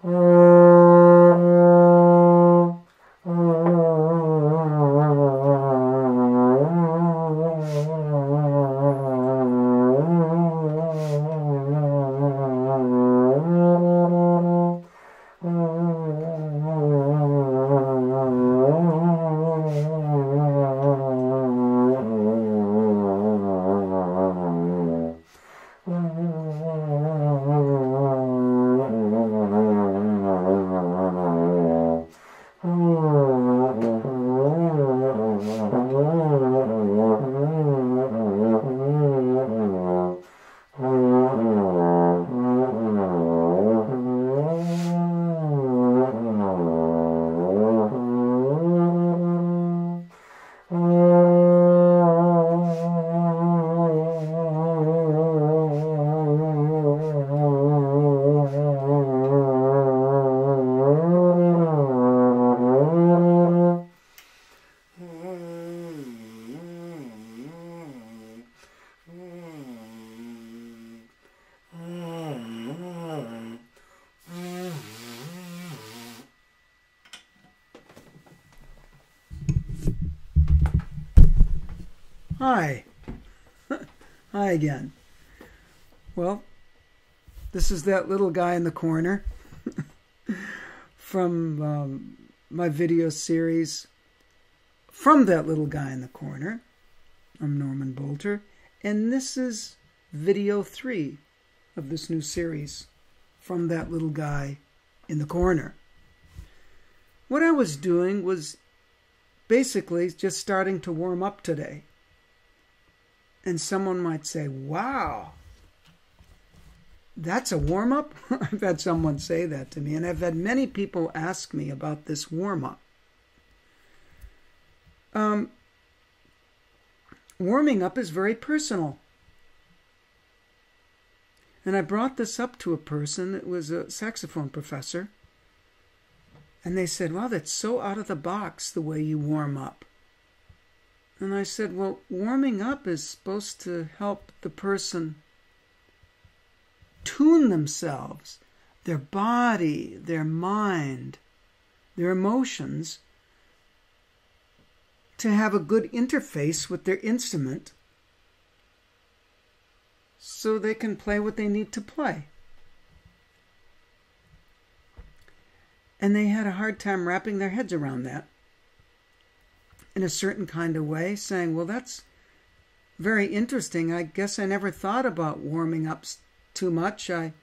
Hi. Hi again. Well, this is that little guy in the corner from my video series, From That Little Guy in the Corner. I'm Norman Bolter, and this is video 3 of this new series, From That Little Guy in the Corner. What I was doing was basically just starting to warm up today. And someone might say, wow, that's a warm-up? I've had someone say that to me, and I've had many people ask me about this warm-up. Warming up is very personal. And I brought this up to a person that was a saxophone professor, and they said, wow, that's so out of the box the way you warm up. And I said, well, warming up is supposed to help the person tune themselves, their body, their mind, their emotions, to have a good interface with their instrument so they can play what they need to play. And they had a hard time wrapping their heads around that in a certain kind of way, saying, well, that's very interesting. I guess I never thought about warming up too much. I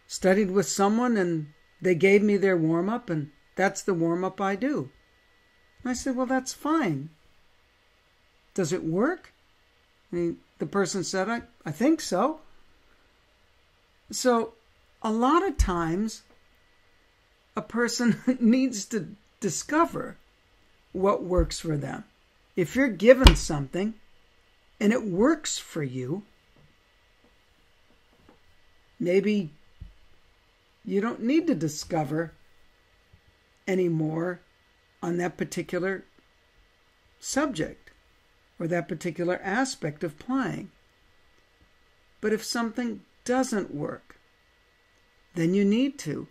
studied with someone and they gave me their warm-up, and that's the warm-up I do. I said, well, that's fine. Does it work? And the person said, I think so. So a lot of times a person needs to discover what works for them. If you're given something and it works for you, maybe you don't need to discover any more on that particular subject or that particular aspect of playing. But if something doesn't work, then you need to.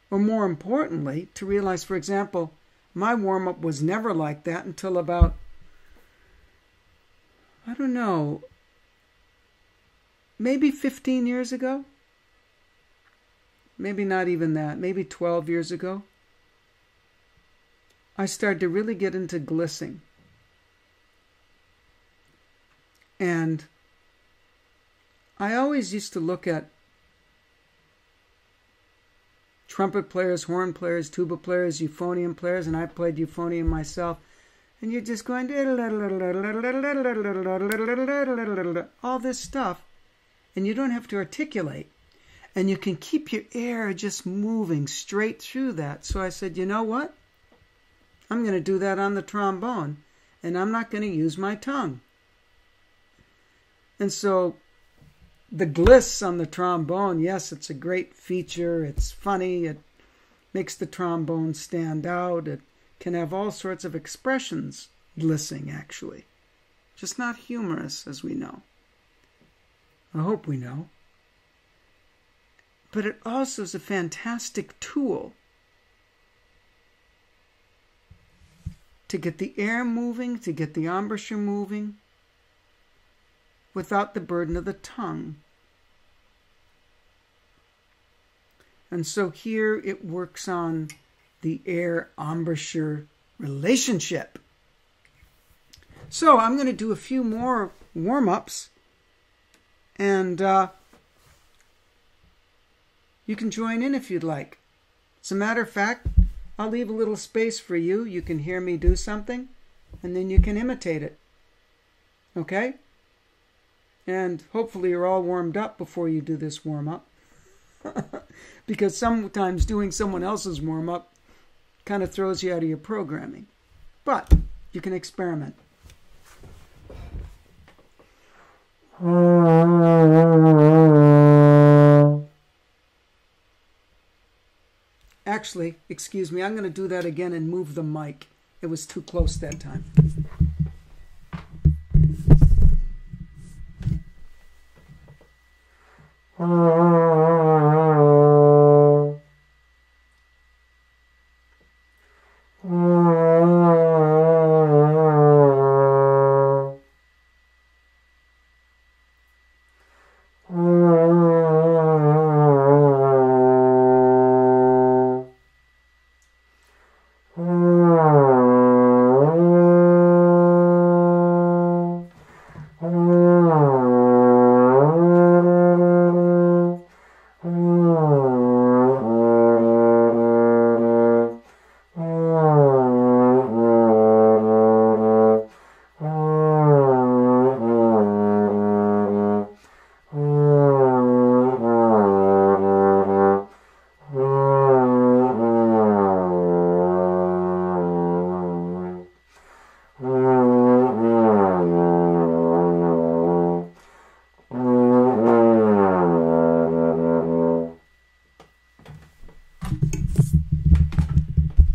Or more importantly, to realize, for example, my warm-up was never like that until about, I don't know, maybe 15 years ago? Maybe not even that, maybe 12 years ago. I started to really get into glissing. And I always used to look at trumpet players, horn players, tuba players, euphonium players, and I played euphonium myself. And you're just going, all this stuff, and you don't have to articulate. And you can keep your air just moving straight through that. So I said, you know what? I'm going to do that on the trombone, and I'm not going to use my tongue. And so the gliss on the trombone, yes, it's a great feature. It's funny. It makes the trombone stand out. It can have all sorts of expressions, glissing, actually. Just not humorous, as we know. I hope we know. but it also is a fantastic tool to get the air moving, to get the embouchure moving, without the burden of the tongue. And so here it works on the air embouchure relationship. So I'm going to do a few more warm-ups, and you can join in if you'd like. As a matter of fact, I'll leave a little space for you. You can hear me do something, and then you can imitate it. Okay? And hopefully you're all warmed up before you do this warm-up. Because sometimes doing someone else's warm-up kind of throws you out of your programming. But you can experiment. Actually, excuse me, I'm going to do that again and move the mic. It was too close that time.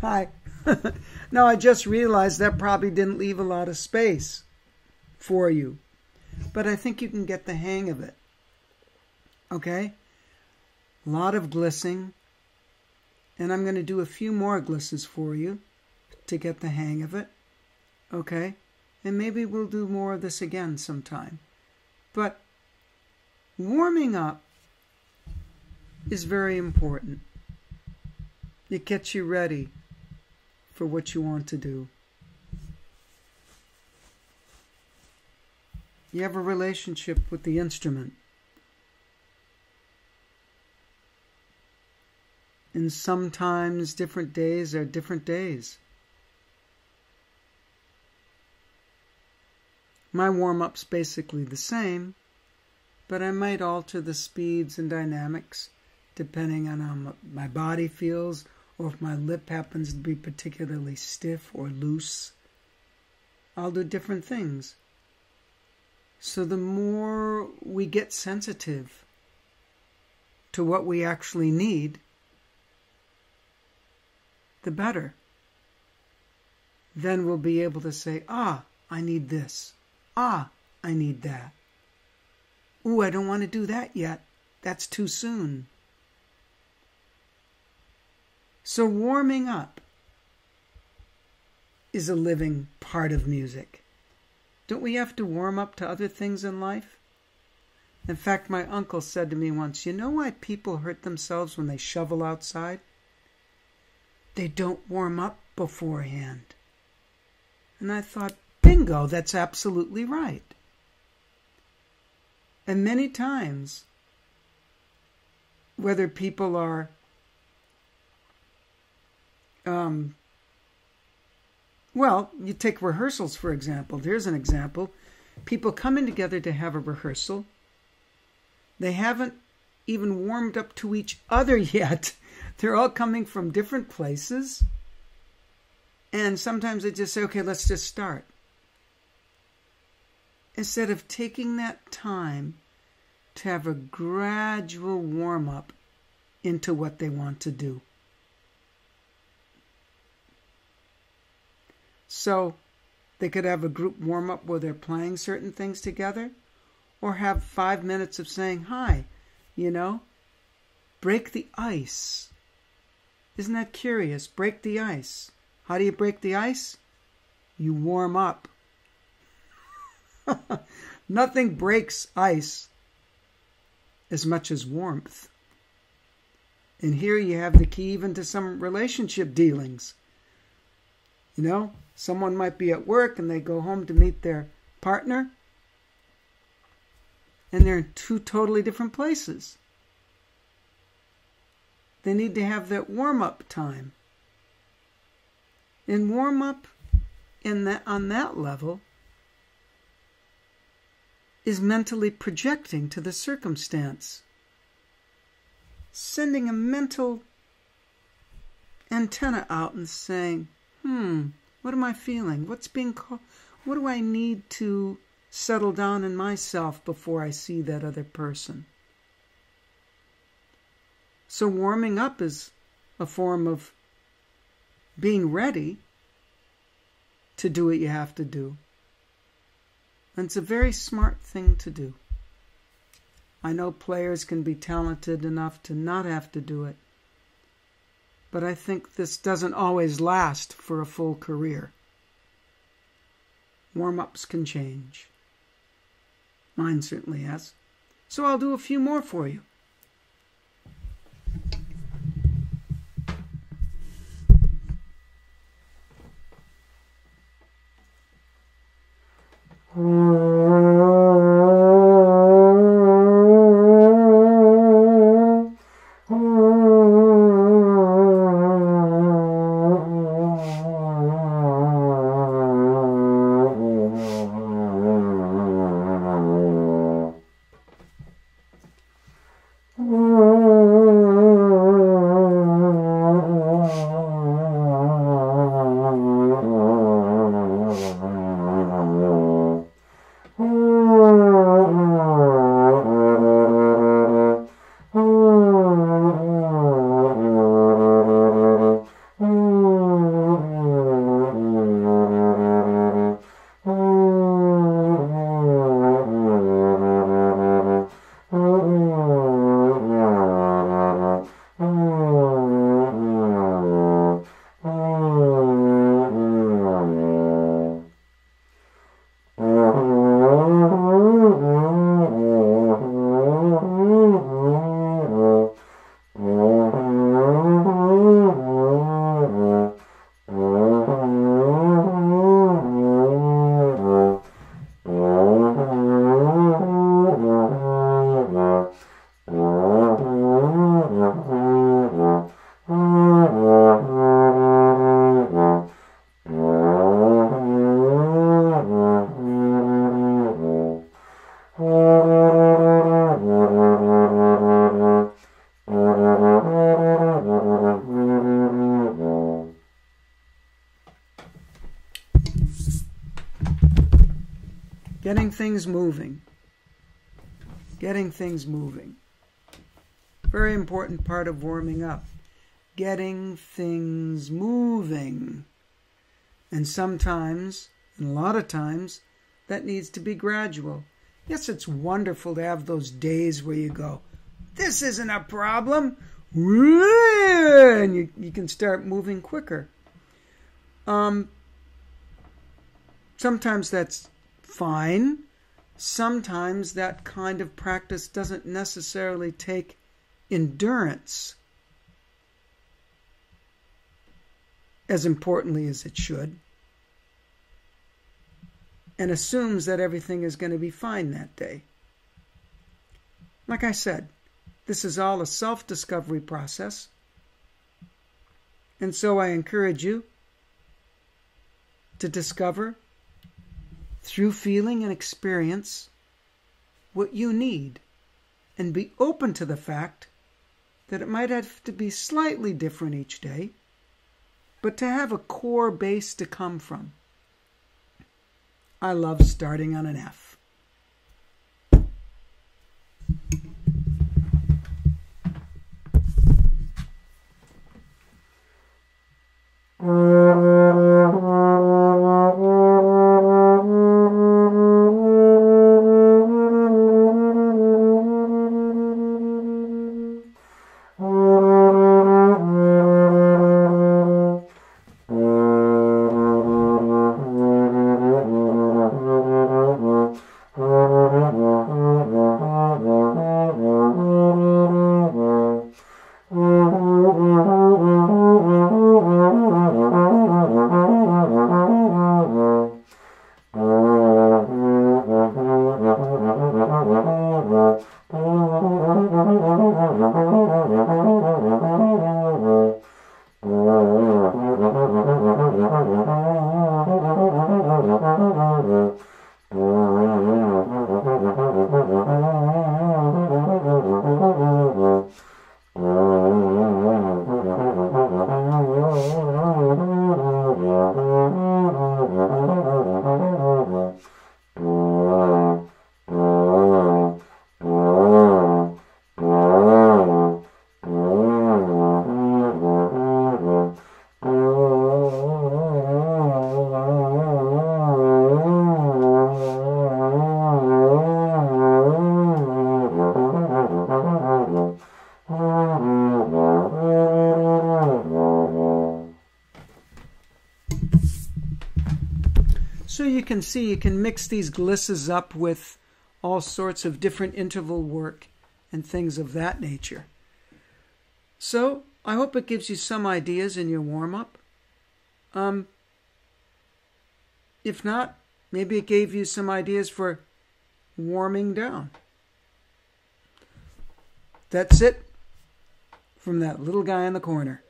Hi. No, I just realized that probably didn't leave a lot of space for you. But I think you can get the hang of it. Okay? A lot of glissing. And I'm going to do a few more glisses for you to get the hang of it. Okay? And maybe we'll do more of this again sometime. But warming up is very important. It gets you ready for what you want to do. You have a relationship with the instrument. And sometimes different days are different days. My warm-up's basically the same, but I might alter the speeds and dynamics depending on how my body feels, or if my lip happens to be particularly stiff or loose. I'll do different things. So the more we get sensitive to what we actually need, the better. Then we'll be able to say, I need this. I need that. Ooh, I don't want to do that yet. That's too soon. So warming up is a living part of music. Don't we have to warm up to other things in life? In fact, my uncle said to me once, you know why people hurt themselves when they shovel outside? They don't warm up beforehand. And I thought, bingo, that's absolutely right. And many times, whether people are well, you take rehearsals, for example. There's an example. People coming together to have a rehearsal. They haven't even warmed up to each other yet. They're all coming from different places. And sometimes they just say, okay, let's just start. Instead of taking that time to have a gradual warm-up into what they want to do. So they could have a group warm-up where they're playing certain things together, or have 5 minutes of saying hi, break the ice. Isn't that curious? Break the ice. How do you break the ice? You warm up. Nothing breaks ice as much as warmth. And here you have the key even to some relationship dealings. You know, someone might be at work and they go home to meet their partner, and they're in two totally different places. They need to have that warm-up time. And warm-up on that level is mentally projecting to the circumstance. Sending a mental antenna out and saying, what am I feeling? What's being called? What do I need to settle down in myself before I see that other person? So warming up is a form of being ready to do what you have to do. And it's a very smart thing to do. I know players can be talented enough to not have to do it. But I think this doesn't always last for a full career. Warm-ups can change. Mine certainly has. So I'll do a few more for you. Getting things moving. Getting things moving. Very important part of warming up. Getting things moving. And sometimes, and a lot of times, that needs to be gradual. Yes, it's wonderful to have those days where you go, this isn't a problem, and you can start moving quicker. Sometimes that's fine. Sometimes that kind of practice doesn't necessarily take endurance as importantly as it should, and assumes that everything is going to be fine that day. Like I said, this is all a self-discovery process, and so I encourage you to discover through feeling and experience what you need, and be open to the fact that it might have to be slightly different each day, but to have a core base to come from. I love starting on an F. So you can see you can mix these glisses up with all sorts of different interval work and things of that nature. So I hope it gives you some ideas in your warm-up. If not, maybe it gave you some ideas for warming down. That's it from that little guy in the corner.